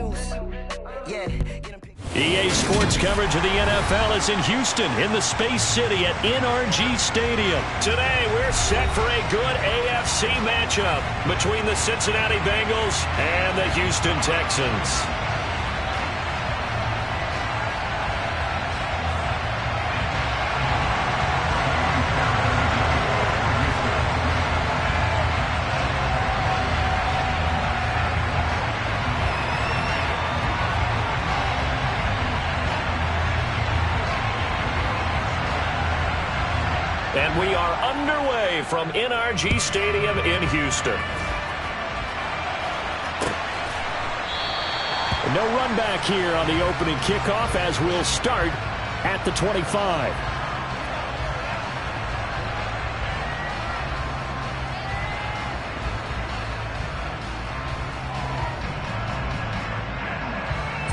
moves. Yeah. EA Sports coverage of the NFL is in Houston in the Space City at NRG Stadium. Today, we're set for a good AFC matchup between the Cincinnati Bengals and the Houston Texans. And we are underway from NRG Stadium in Houston. No run back here on the opening kickoff as we'll start at the 25.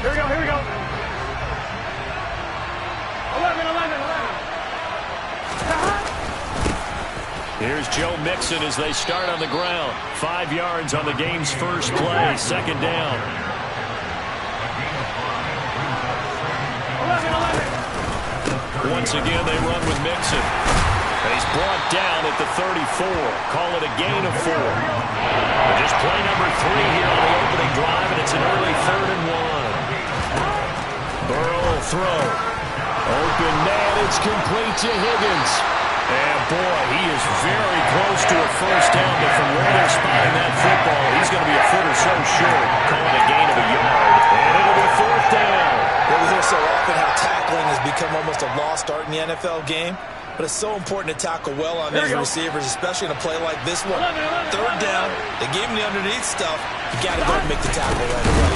Here we go, here we go. 11. Here's Joe Mixon as they start on the ground. 5 yards on the game's first play. Second down. 11. Once again, they run with Mixon. And he's brought down at the 34. Call it a gain of 4. And just play number 3 here on the opening drive, and it's an early 3rd and 1. Burrow will throw. Open man, it's complete to Higgins. And boy, he is very close to a first down, but from where they're spotting that football, he's going to be a foot or so short. Calling a gain of a yard, and it'll be 4th down. We hear so often how tackling has become almost a lost art in the NFL game, but it's so important to tackle well on these receivers, especially in a play like this one. 3rd down, they gave him the underneath stuff. You got to go and make the tackle right away.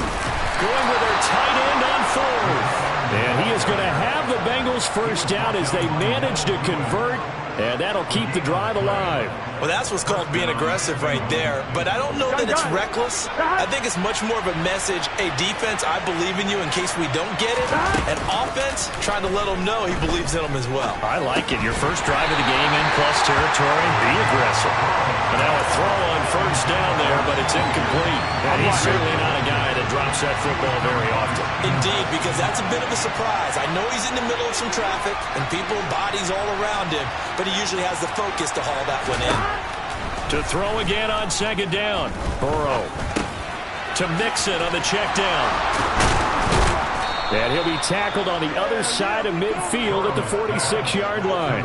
Going with their tight end on 4th. And he is going to have the Bengals first down as they manage to convert, and that'll keep the drive alive. Well, that's what's called being aggressive right there. But I don't know that it's reckless. I think it's much more of a message, hey, defense, I believe in you in case we don't get it. And offense, trying to let them know he believes in them as well. I like it. Your first drive of the game in plus territory, be aggressive. And now a throw on first down there, but it's incomplete. And he's certainly not a guy that drops that football very often. Indeed, because that's a bit of a surprise. I know he's in the middle of some traffic and people, bodies all around him, but he usually has the focus to haul that one in. To throw again on 2nd down. Burrow to Mixon on the check down. And he'll be tackled on the other side of midfield at the 46-yard line.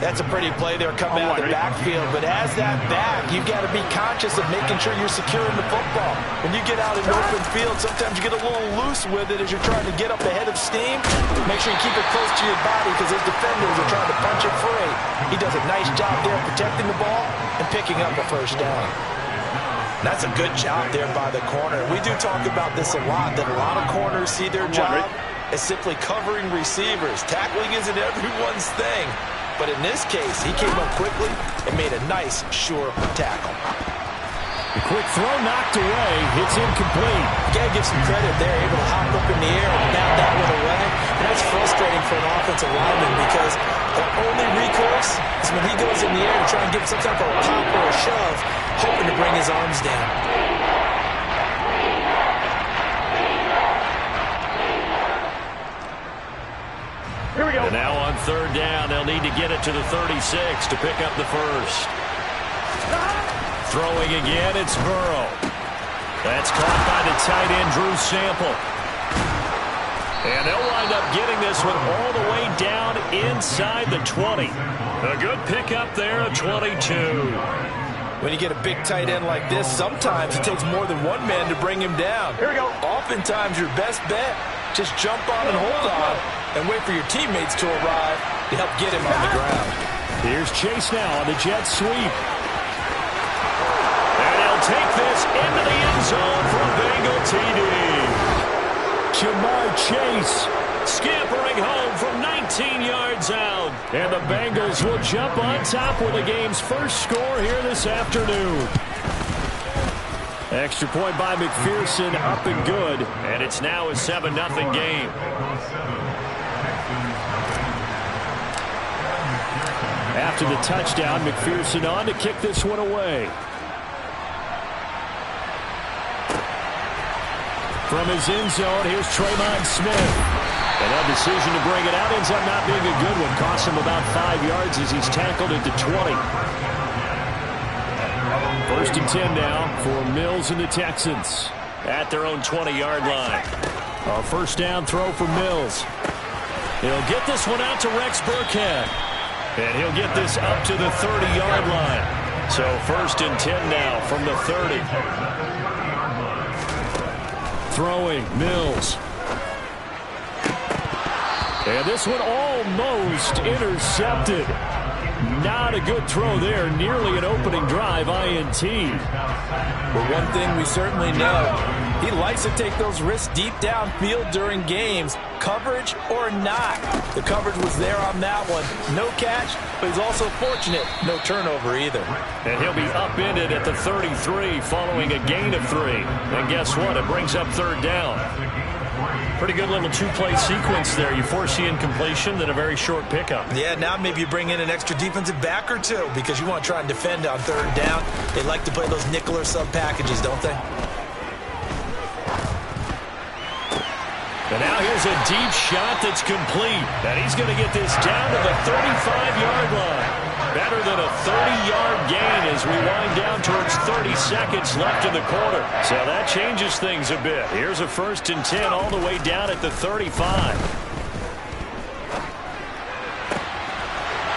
That's a pretty play there coming out of the backfield, but as that back, you've got to be conscious of making sure you're securing the football. When you get out in open field, sometimes you get a little loose with it as you're trying to get up ahead of steam. Make sure you keep it close to your body because those defenders are trying to punch it free. He does a nice job there protecting the ball and picking up a first down. That's a good job there by the corner. We do talk about this a lot, that a lot of corners see their job as simply covering receivers. Tackling isn't everyone's thing. But in this case, he came up quickly and made a nice, sure tackle. The quick throw knocked away. It's incomplete. You got to give some credit there, able to hop up in the air and bat that one away. And that's frustrating for an offensive lineman because the only recourse is when he goes in the air to try and give some type of a pop or a shove, hoping to bring his arms down. Here we go. And now on 3rd down, they'll need to get it to the 36 to pick up the first. Throwing again, it's Burrow. That's caught by the tight end, Drew Sample. And they'll wind up getting this one all the way down inside the 20. A good pickup there at 22. When you get a big tight end like this, sometimes it takes more than one man to bring him down. Here we go. Oftentimes, your best bet, just jump on and hold on and wait for your teammates to arrive to help get him on the ground. Here's Chase now on the jet sweep. And he'll take this into the end zone for a Bengal TD. Jamar Chase scampering home from 19 yards out. And the Bengals will jump on top with the game's first score here this afternoon. Extra point by McPherson, up and good. And it's now a 7-0 game. After the touchdown, McPherson on to kick this one away. From his end zone, here's Tremont Smith. And that decision to bring it out ends up not being a good one. Costs him about 5 yards as he's tackled at the 20. First and 10 now for Mills and the Texans at their own 20-yard line. A first down throw for Mills. He'll get this one out to Rex Burkhead. And he'll get this up to the 30-yard line. So first and 10 now from the 30. Throwing, Mills. And this one almost intercepted. Not a good throw there. Nearly an opening drive INT. But one thing we certainly know, he likes to take those risks deep downfield during games, coverage or not. The coverage was there on that one. No catch, but he's also fortunate. No turnover either. And he'll be upended at the 33 following a gain of 3. And guess what? It brings up third down. Pretty good little two-play sequence there. You force the incompletion, then a very short pickup. Yeah, now maybe you bring in an extra defensive back or two because you want to try and defend on third down. They like to play those nickel or sub packages, don't they? And now here's a deep shot that's complete. And he's going to get this down to the 35-yard line. Better than a 30-yard gain as we wind down towards 30 seconds left in the quarter. So that changes things a bit. Here's a first and 10 all the way down at the 35.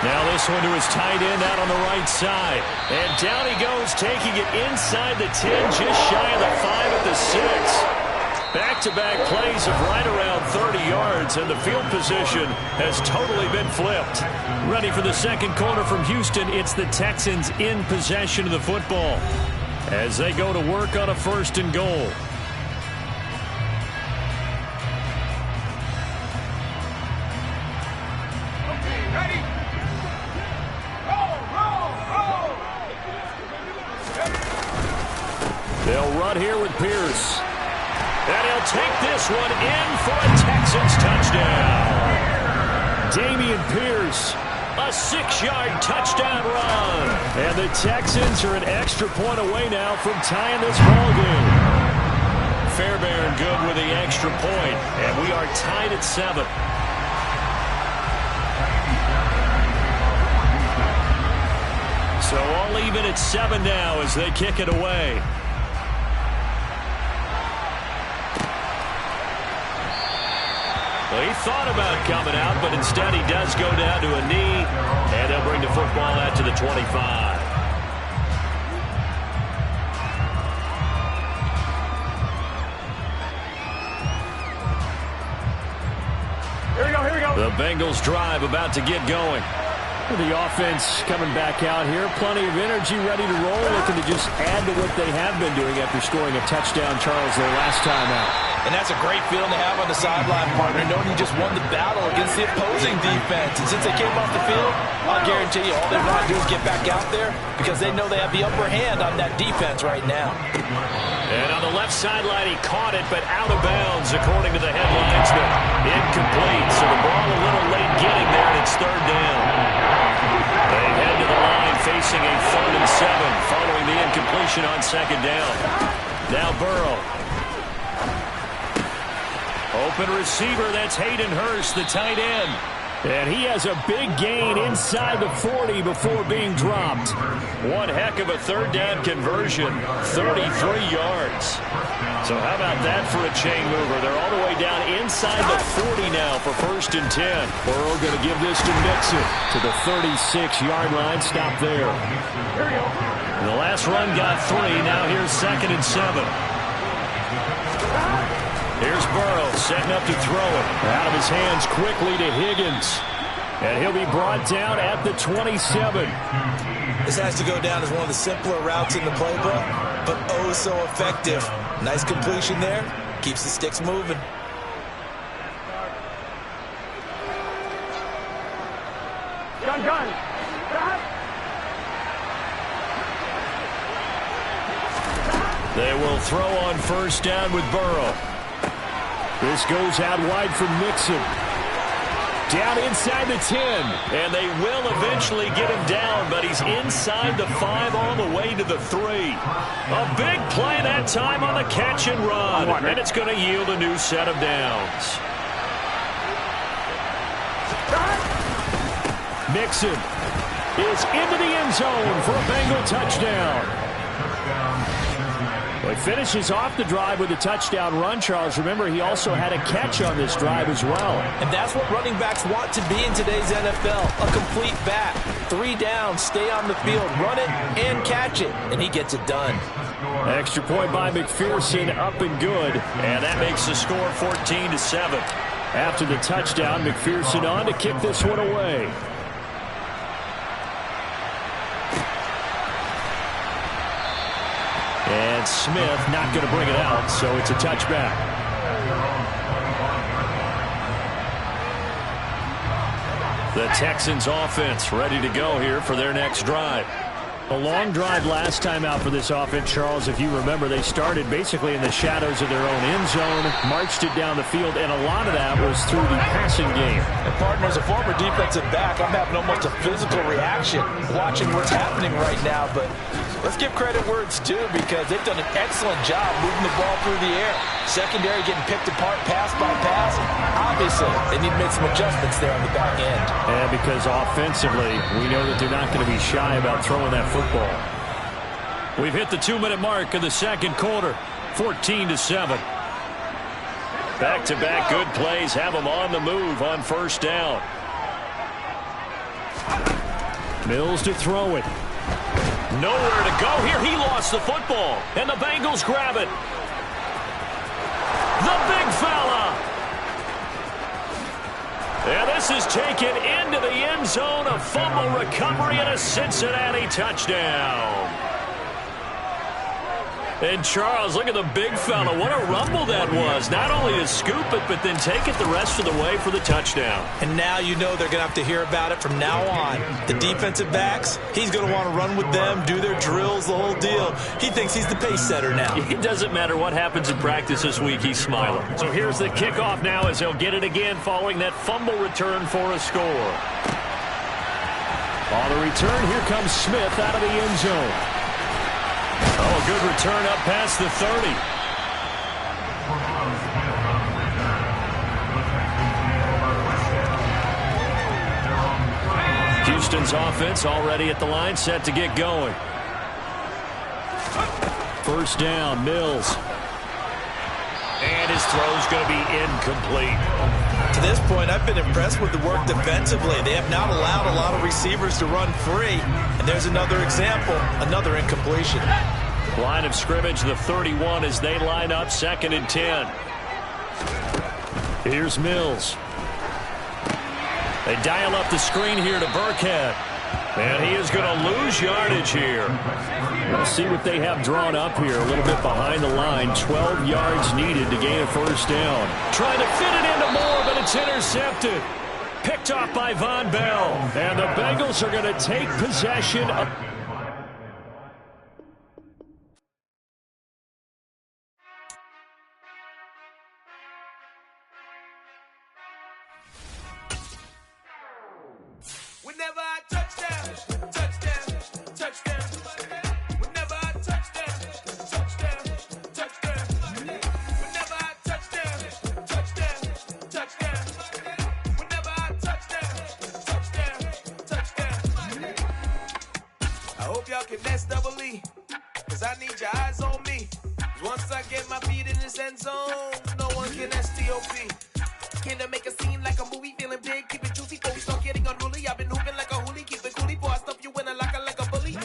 Now this one to his tight end out on the right side. And down he goes, taking it inside the 10, just shy of the 5 at the 6. Back-to-back plays of right around 30 yards, and the field position has totally been flipped. Ready for the second quarter from Houston, it's the Texans in possession of the football as they go to work on a first and goal. They'll run here with Pierce. And he'll take this one in for a Texans touchdown. Dameon Pierce, a 6-yard touchdown run. And the Texans are an extra point away now from tying this ballgame. Fairbairn good with the extra point, and we are tied at 7. So all even at 7 now as they kick it away. Well, he thought about coming out, but instead he does go down to a knee, and they'll bring the football out to the 25. Here we go, here we go. The Bengals drive about to get going. The offense coming back out here. Plenty of energy, ready to roll. Looking to just add to what they have been doing after scoring a touchdown, Charles, their last time out. And that's a great feeling to have on the sideline, partner, knowing you just won the battle against the opposing defense. And since they came off the field, I'll guarantee you all they want to do is get back out there because they know they have the upper hand on that defense right now. And on the left sideline, he caught it, but out of bounds, according to the headlinesman. Incomplete, so the ball a little late getting there, and it's third down. They head to the line facing a 3rd and 7 following the incompletion on second down. Now Burrow. Open receiver, that's Hayden Hurst, the tight end. And he has a big gain inside the 40 before being dropped. One heck of a third down conversion, 33 yards. So how about that for a chain mover? They're all the way down inside the 40 now for first and 10. Burrow going to give this to Mixon to the 36-yard line. Stop there. Here we go. The last run got 3. Now here's 2nd and 7. Here's Burrow setting up to throw it. Out of his hands quickly to Higgins. And he'll be brought down at the 27. This has to go down as one of the simpler routes in the playbook, but oh so effective. Nice completion there. Keeps the sticks moving. Gun. They will throw on first down with Burrow. This goes out wide for Mixon. Down inside the 10. And they will eventually get him down, but he's inside the 5 on the way to the 3. A big play that time on the catch and run. And it's going to yield a new set of downs. Mixon is into the end zone for a Bengal touchdown. Well, he finishes off the drive with a touchdown run, Charles. Remember, he also had a catch on this drive as well. And that's what running backs want to be in today's NFL, a complete back. 3 down, stay on the field, run it, and catch it. And he gets it done. Extra point by McPherson, up and good. And that makes the score 14-7. After the touchdown, McPherson on to kick this one away. And Smith not going to bring it out, so it's a touchback. The Texans offense ready to go here for their next drive. A long drive last time out for this offense, Charles. If you remember, they started basically in the shadows of their own end zone, marched it down the field, and a lot of that was through the passing game. And partner, as a former defensive back, I'm having almost a physical reaction watching what's happening right now, but let's give credit where it's due because they've done an excellent job moving the ball through the air. Secondary getting picked apart pass by pass. Obviously, they need to make some adjustments there on the back end. And because offensively, we know that they're not going to be shy about throwing that football. We've hit the 2-minute mark of the second quarter. 14-7. Back-to-back good plays have them on the move on first down. Mills to throw it. Nowhere to go here. He lost the football. And the Bengals grab it. The big fella. And this is taken into the end zone. A fumble recovery and a Cincinnati touchdown. And Charles, look at the big fella. What a rumble that was. Not only to scoop it, but then take it the rest of the way for the touchdown. And now you know they're going to have to hear about it from now on. The defensive backs, he's going to want to run with them, do their drills, the whole deal. He thinks he's the pace setter now. It doesn't matter what happens in practice this week. He's smiling. So here's the kickoff now as he'll get it again following that fumble return for a score. On the return, here comes Smith out of the end zone. Oh, good return up past the 30. Houston's offense already at the line, set to get going. First down, Mills. And his throw's going to be incomplete. To this point, I've been impressed with the work defensively. They have not allowed a lot of receivers to run free. And there's another example, another incompletion. Line of scrimmage, the 31 as they line up, 2nd and 10. Here's Mills. They dial up the screen here to Burkhead. And he is going to lose yardage here. We'll see what they have drawn up here. A little bit behind the line. 12 yards needed to gain a first down. Trying to fit it into Moore, but it's intercepted. Picked off by Von Bell. And the Bengals are going to take possession of... Whenever I touchdown, touchdown, touchdown. Whenever I touchdown, touchdown, touchdown. Whenever I touchdown, touchdown, touchdown. Whenever I touchdown, touchdown, touchdown. I hope y'all can nest double E, cause I need your eyes on me. Once I get my feet in this end zone, no one can STOP. Can I make a scene like a movie, feeling big, keep it juicy before we start getting unruly. I've been hooping like a hoolie, keep it coolie before I stuff you in a locker like a bully.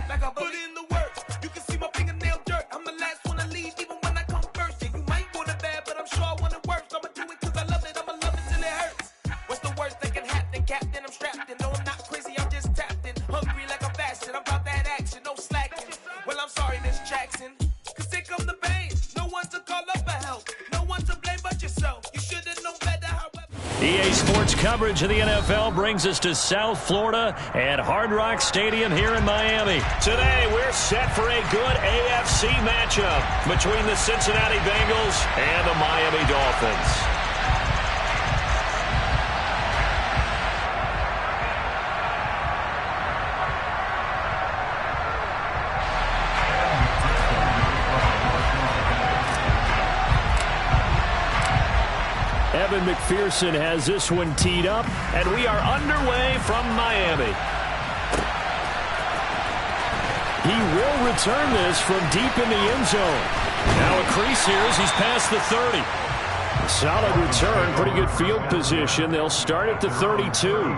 Like a bully. Put in the work, you can see my fingernail dirt. I'm the last one to leave, even when I come first. Yeah, you might want it bad, but I'm sure I want it worse. I'ma do it cause I love it, I'ma love it till it hurts. What's the worst that can happen, Captain? I'm strapped in, no I'm not crazy, I'm just tapped in. Hungry like I'm fasting, I'm about that action, no slacking. Well, I'm sorry, Miss Jackson, cause here come the pain. No one to call up for help, no one to blame but yourself. You should've known better. EA Sports coverage of the NFL brings us to South Florida at Hard Rock Stadium here in Miami. Today, we're set for a good AFC matchup between the Cincinnati Bengals and the Miami Dolphins. Evan McPherson has this one teed up, and we are underway from Miami. He will return this from deep in the end zone. Now a crease here as he's past the 30. Solid return, pretty good field position. They'll start at the 32.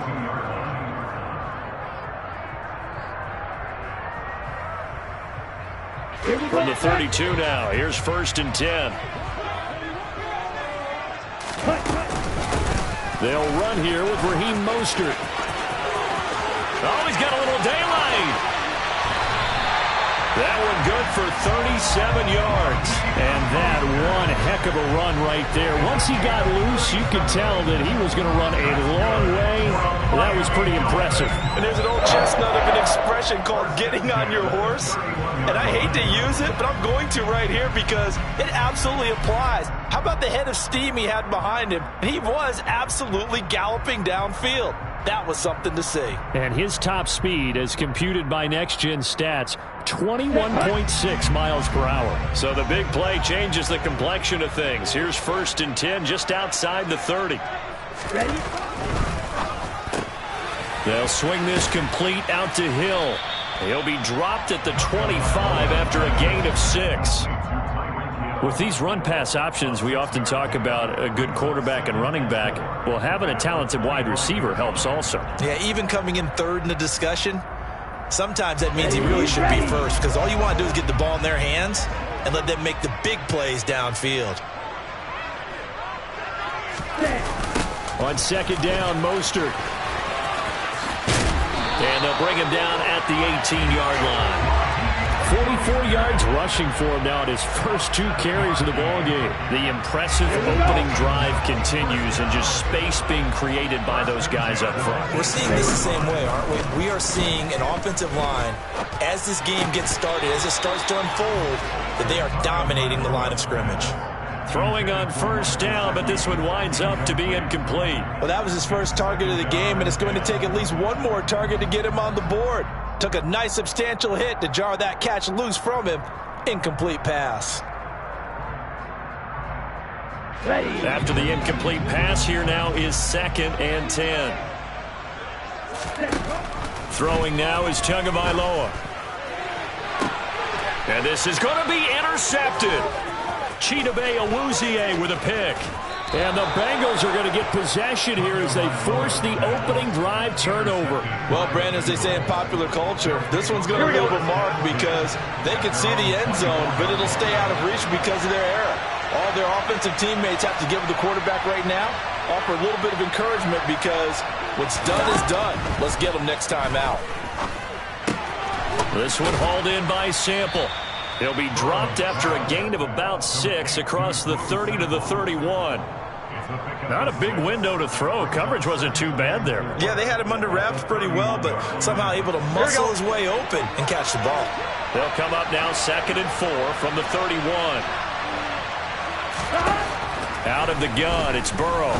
From the 32 now, here's 1st and 10. They'll run here with Raheem Mostert. Oh, he's got a little daylight. That one good for 37 yards. And that one heck of a run right there. Once he got loose, you could tell that he was going to run a long way. That was pretty impressive. And there's an old chestnut of an expression called getting on your horse. And I hate to use it, but I'm going to right here because it absolutely applies. How about the head of steam he had behind him? He was absolutely galloping downfield. That was something to see. And his top speed, as computed by Next Gen Stats, 21.6 miles per hour. So the big play changes the complexion of things. Here's 1st and 10 just outside the 30. Ready? They'll swing this complete out to Hill. He'll be dropped at the 25 after a gain of 6. With these run-pass options, we often talk about a good quarterback and running back. Well, having a talented wide receiver helps also. Yeah, even coming in 3rd in the discussion, sometimes that means he really should be 1st because all you want to do is get the ball in their hands and let them make the big plays downfield. On 2nd down, Mostert. And they'll bring him down at the 18-yard line. 44 yards rushing for him now at his first 2 carries of the ballgame. The impressive opening drive continues and just space being created by those guys up front. We're seeing this the same way, aren't we? We are seeing an offensive line, as this game gets started, as it starts to unfold, that they are dominating the line of scrimmage. Throwing on 1st down, but this one winds up to be incomplete. Well, that was his first target of the game, and it's going to take at least one more target to get him on the board. Took a nice substantial hit to jar that catch loose from him. Incomplete pass. Ready. After the incomplete pass, here now is 2nd and 10. Throwing now is Tagovailoa. And this is going to be intercepted. Chidobe Awuzie with a pick. And the Bengals are going to get possession here as they force the opening drive turnover. Well, Brandon, as they say in popular culture, this one's going to leave a mark because they can see the end zone, but it'll stay out of reach because of their error. All their offensive teammates have to give the quarterback right now, offer a little bit of encouragement because what's done is done. Let's get them next time out. This one hauled in by Sample. He'll be dropped after a gain of about 6 across the 30 to the 31. Not a big window to throw. Coverage wasn't too bad there. Yeah, they had him under wraps pretty well, but somehow able to muscle his way open and catch the ball. They'll come up now 2nd and 4 from the 31. Out of the gun, it's Burrow.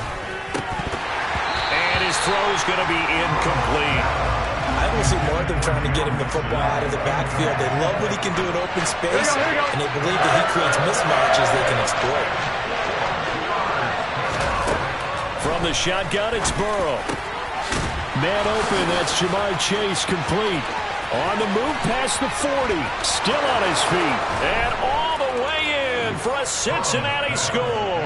And his throw's going to be incomplete. I will see more of them trying to get him the football out of the backfield. They love what he can do in open space, and they believe that he creates mismatches they can exploit. From the shotgun, it's Burrow. Man open, that's Jamar Chase complete. On the move past the 40. Still on his feet. And all the way in for a Cincinnati score.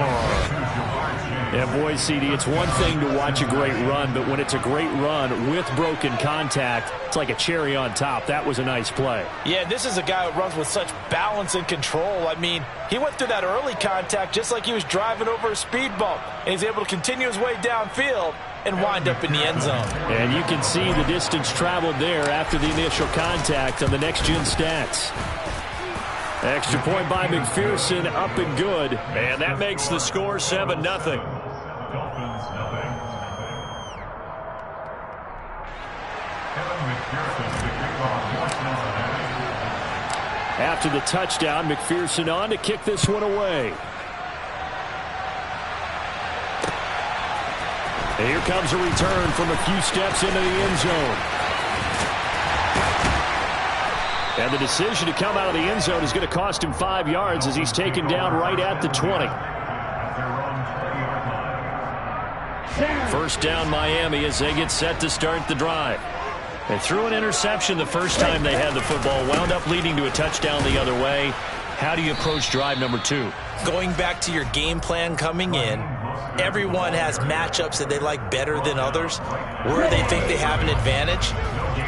Yeah, boy, CD, it's one thing to watch a great run, but when it's a great run with broken contact, it's like a cherry on top. That was a nice play. Yeah, this is a guy who runs with such balance and control. I mean, he went through that early contact just like he was driving over a speed bump, and he's able to continue his way downfield and wind up in the end zone. And you can see the distance traveled there after the initial contact on the next-gen stats. Extra point by McPherson, up and good. And that makes the score 7-0. After the touchdown, McPherson on to kick this one away. And here comes a return from a few steps into the end zone. And the decision to come out of the end zone is going to cost him 5 yards as he's taken down right at the 20. First down Miami as they get set to start the drive. They threw an interception the first time they had the football, wound up leading to a touchdown the other way. How do you approach drive number 2? Going back to your game plan coming in, everyone has matchups that they like better than others. Where they think they have an advantage,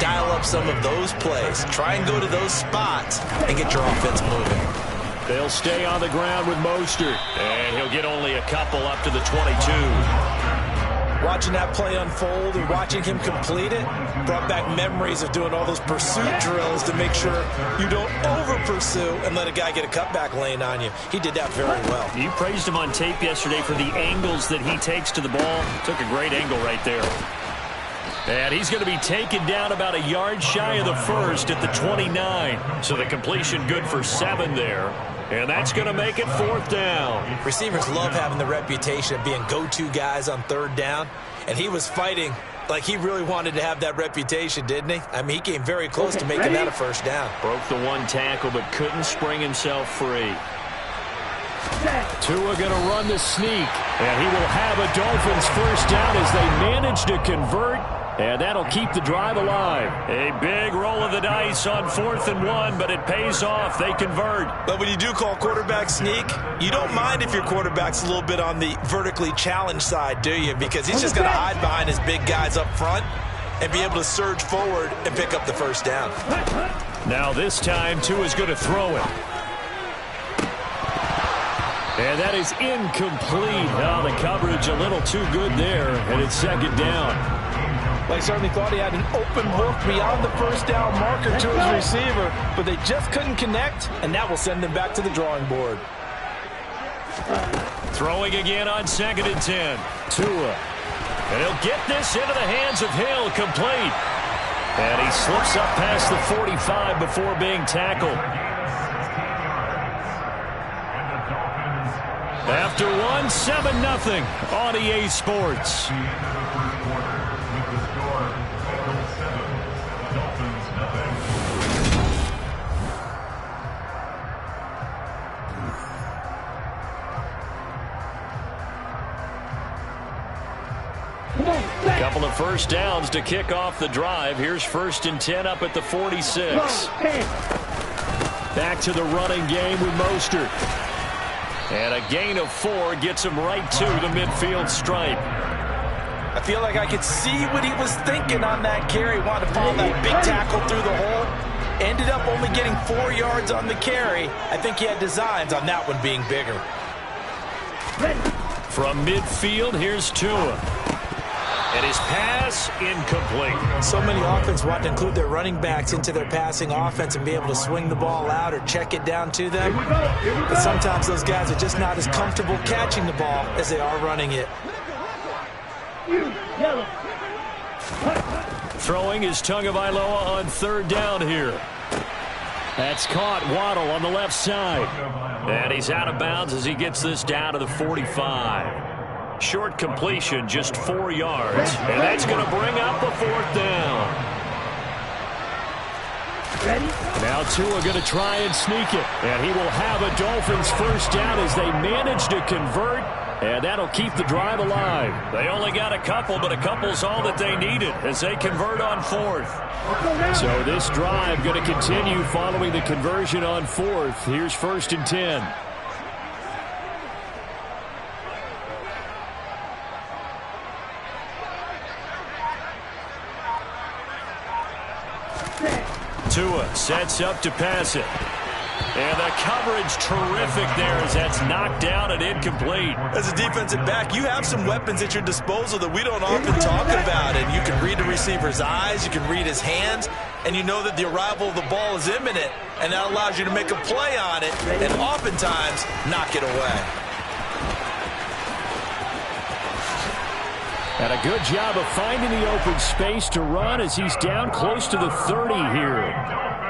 dial up some of those plays. Try and go to those spots and get your offense moving. They'll stay on the ground with Mostert. And he'll get only a couple up to the 22. Watching that play unfold and watching him complete it brought back memories of doing all those pursuit drills to make sure you don't over-pursue and let a guy get a cutback lane on you. He did that very well. You praised him on tape yesterday for the angles that he takes to the ball. Took a great angle right there. And he's going to be taken down about a yard shy of the first at the 29. So the completion good for 7 there. And that's going to make it 4th down. Receivers love having the reputation of being go-to guys on 3rd down. And he was fighting like he really wanted to have that reputation, didn't he? I mean, he came very close to making that a first down. Broke the one tackle but couldn't spring himself free. Tua going to run the sneak. And he will have a Dolphins first down as they manage to convert. And that'll keep the drive alive. A big roll of the dice on 4th and 1, but it pays off. They convert. But when you do call quarterback sneak, you don't mind if your quarterback's a little bit on the vertically challenged side, do you? Because he's just going to hide behind his big guys up front and be able to surge forward and pick up the first down. Now this time, Tua's going to throw it. And that is incomplete. Oh, the coverage a little too good there, and it's 2nd down. They certainly thought he had an open look beyond the first down marker to his receiver, but they just couldn't connect, and that will send them back to the drawing board. Throwing again on 2nd and 10. Tua. And he'll get this into the hands of Hill, complete. And he slips up past the 45 before being tackled. After 1, 7-0 on EA Sports. A couple of first downs to kick off the drive. Here's 1st and 10 up at the 46. Back to the running game with Mostert. And a gain of 4 gets him right to the midfield stripe. I feel like I could see what he was thinking on that carry. Wanted to follow that big tackle through the hole. Ended up only getting 4 yards on the carry. I think he had designs on that one being bigger. From midfield, here's Tua. And his pass incomplete. So many offenses want to include their running backs into their passing offense and be able to swing the ball out or check it down to them. But sometimes those guys are just not as comfortable catching the ball as they are running it. Throwing is Tagovailoa on 3rd down here. That's caught. Waddle on the left side. And he's out of bounds as he gets this down to the 45. Short completion, just 4 yards. And that's going to bring up a 4th down. Now Tua going to try and sneak it. And he will have a Dolphins first down as they manage to convert. And that'll keep the drive alive. They only got a couple, but a couple's all that they needed as they convert on 4th. So this drive going to continue following the conversion on 4th. Here's 1st and 10. Tua sets up to pass it. And the coverage terrific there as that's knocked down and incomplete. As a defensive back, you have some weapons at your disposal that we don't often talk about. And you can read the receiver's eyes, you can read his hands, and you know that the arrival of the ball is imminent. And that allows you to make a play on it and oftentimes knock it away. And a good job of finding the open space to run as he's down close to the 30 here.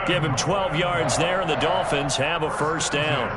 Give him 12 yards there, and the Dolphins have a first down.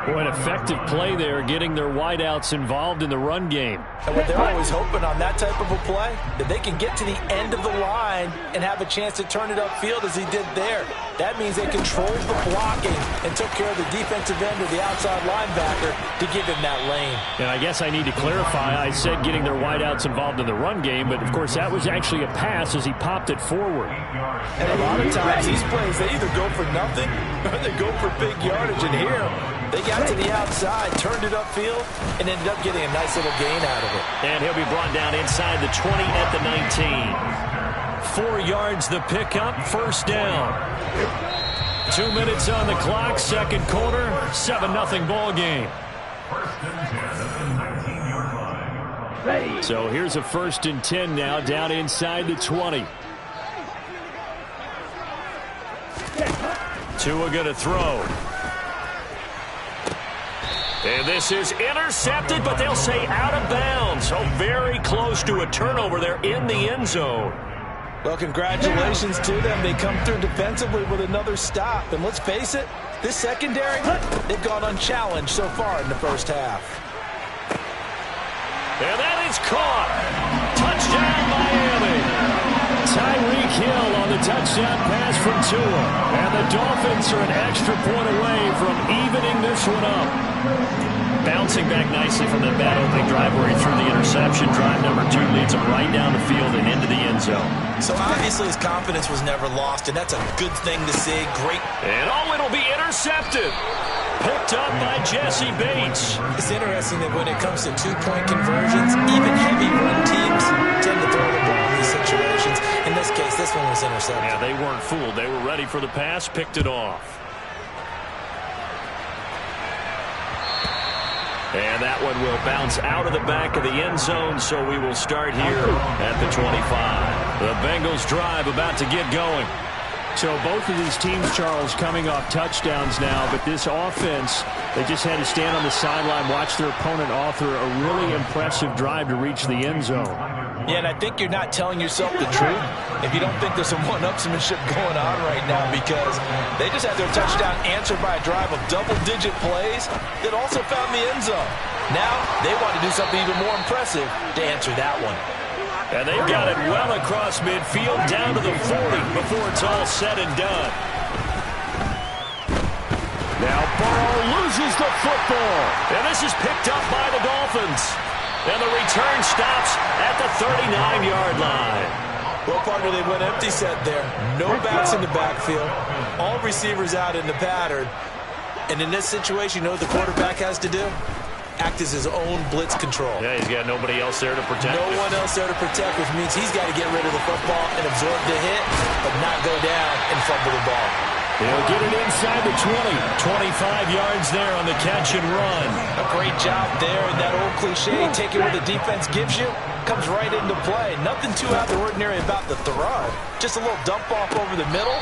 Boy, an effective play there, getting their wideouts involved in the run game. And what they're always hoping on that type of a play, that they can get to the end of the line and have a chance to turn it upfield as he did there. That means they controlled the blocking and took care of the defensive end or the outside linebacker to give him that lane. And I guess I need to clarify, I said getting their wideouts involved in the run game, but of course that was actually a pass as he popped it forward. And a lot of times these plays, they either go for nothing or they go for big yardage. And here, they got to the outside, turned it upfield, and ended up getting a nice little gain out of it. And he'll be brought down inside the 20 at the 19. 4 yards the pickup, first down. 2 minutes on the clock, second quarter, 7-0 ball game. Ready. So here's a 1st and 10 now, down inside the 20. Tua going to throw. And this is intercepted, but they'll say out of bounds. So very close to a turnover there in the end zone. Well, congratulations to them. They come through defensively with another stop. And let's face it, this secondary, they've gone unchallenged so far in the first half. And that is caught. Touchdown, Miami. Tyreek Hill on the touchdown pass from Tua. And the Dolphins are an extra point away from evening this one up. Bouncing back nicely from that bad opening drive where he threw the interception. Drive number 2 leads him right down the field and into the end zone. So obviously his confidence was never lost, and that's a good thing to see. Great. And it'll be intercepted. Picked up by Jesse Bates. It's interesting that when it comes to 2-point conversions, even heavy run teams tend to throw the ball in these situations. In this case, this one was intercepted. Yeah, they weren't fooled. They were ready for the pass, picked it off. And that one will bounce out of the back of the end zone, so we will start here at the 25. The Bengals drive about to get going. So both of these teams, Charles, coming off touchdowns now, but this offense, they just had to stand on the sideline, watch their opponent author a really impressive drive to reach the end zone. Yeah, and I think you're not telling yourself the truth if you don't think there's some one-upsmanship going on right now, because they just had their touchdown answered by a drive of double-digit plays that also found the end zone. Now they want to do something even more impressive to answer that one. And they've got it well across midfield down to the 40 before it's all said and done. Now Burrow loses the football. And this is picked up by the Dolphins. And the return stops at the 39-yard line. Well, partner, they went empty set there. No backs in the backfield. All receivers out in the pattern. And in this situation, you know what the quarterback has to do? Act as his own blitz control. Yeah, he's got nobody else there to protect. No one else there to protect, which means he's got to get rid of the football and absorb the hit, but not go down and fumble the ball. He'll get it inside the 20. 25 yards there on the catch and run. A great job there, and that old cliche, take it where the defense gives you, comes right into play. Nothing too out of the ordinary about the throw. Just a little dump off over the middle.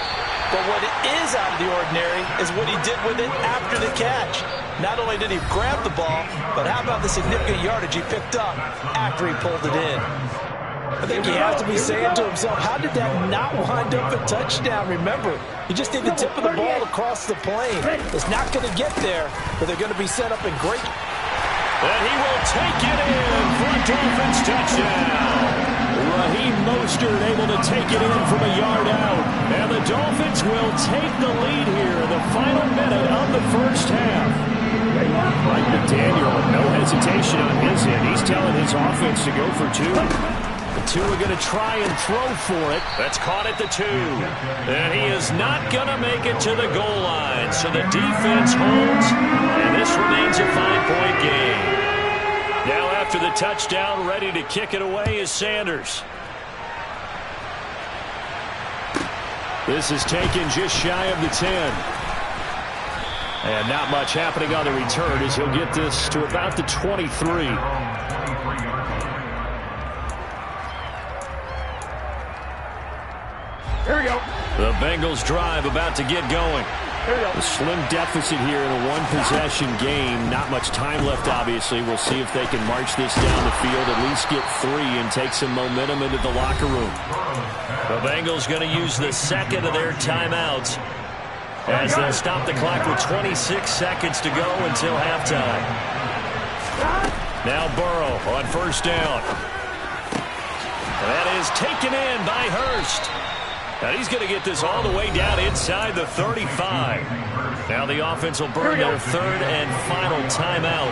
But what is out of the ordinary is what he did with it after the catch. Not only did he grab the ball, but how about the significant yardage he picked up after he pulled it in? I think he has to be saying to himself, how did that not wind up a touchdown? Remember, you just need the tip of the ball across the plane. It's not going to get there, but they're going to be set up in great. And he will take it in for a Dolphins touchdown. Raheem Mostert able to take it in from a yard out. And the Dolphins will take the lead here in the final minute of the first half. Mike McDaniel, no hesitation on his end. He's telling his offense to go for 2. The 2 are going to try and throw for it. That's caught at the 2. And he is not going to make it to the goal line. So the defense holds, and this remains a 5-point game. Now after the touchdown, ready to kick it away is Sanders. This is taken just shy of the 10. And not much happening on the return as he'll get this to about the 23. Here we go. The Bengals drive about to get going. A slim deficit here in a one-possession game. Not much time left, obviously. We'll see if they can march this down the field, at least get 3 and take some momentum into the locker room. The Bengals going to use the second of their timeouts. as they'll stop the clock with 26 seconds to go until halftime. Now Burrow on first down. That is taken in by Hurst. Now he's going to get this all the way down inside the 35. Now the offense will burn their third and final timeout.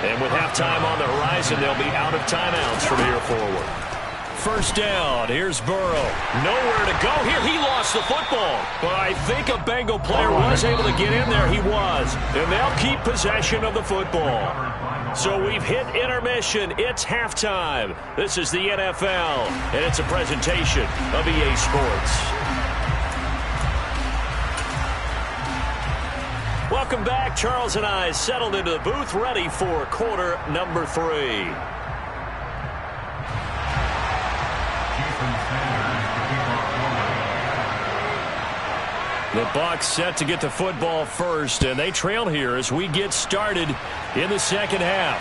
And with halftime on the horizon, they'll be out of timeouts from here forward. First down, here's Burrow. Nowhere to go here. He lost the football. But I think a Bengal player was able to get in there. He was. And they'll keep possession of the football. So we've hit intermission. It's halftime. This is the NFL, and it's a presentation of EA Sports. Welcome back. Charles and I settled into the booth, ready for quarter number 3. The Bucs set to get the football first, and they trail here as we get started in the second half.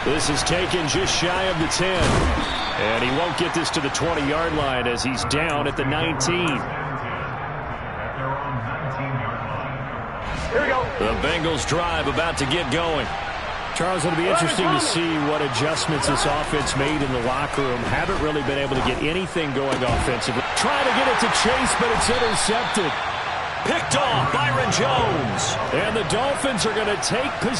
This is taken just shy of the 10, and he won't get this to the 20-yard line as he's down at the 19. Here we go. The Bengals drive about to get going. Charles, it'll be interesting to see what adjustments this offense made in the locker room. Haven't really been able to get anything going offensively. Trying to get it to Chase, but it's intercepted. Picked off Byron Jones. And the Dolphins are going to take possession.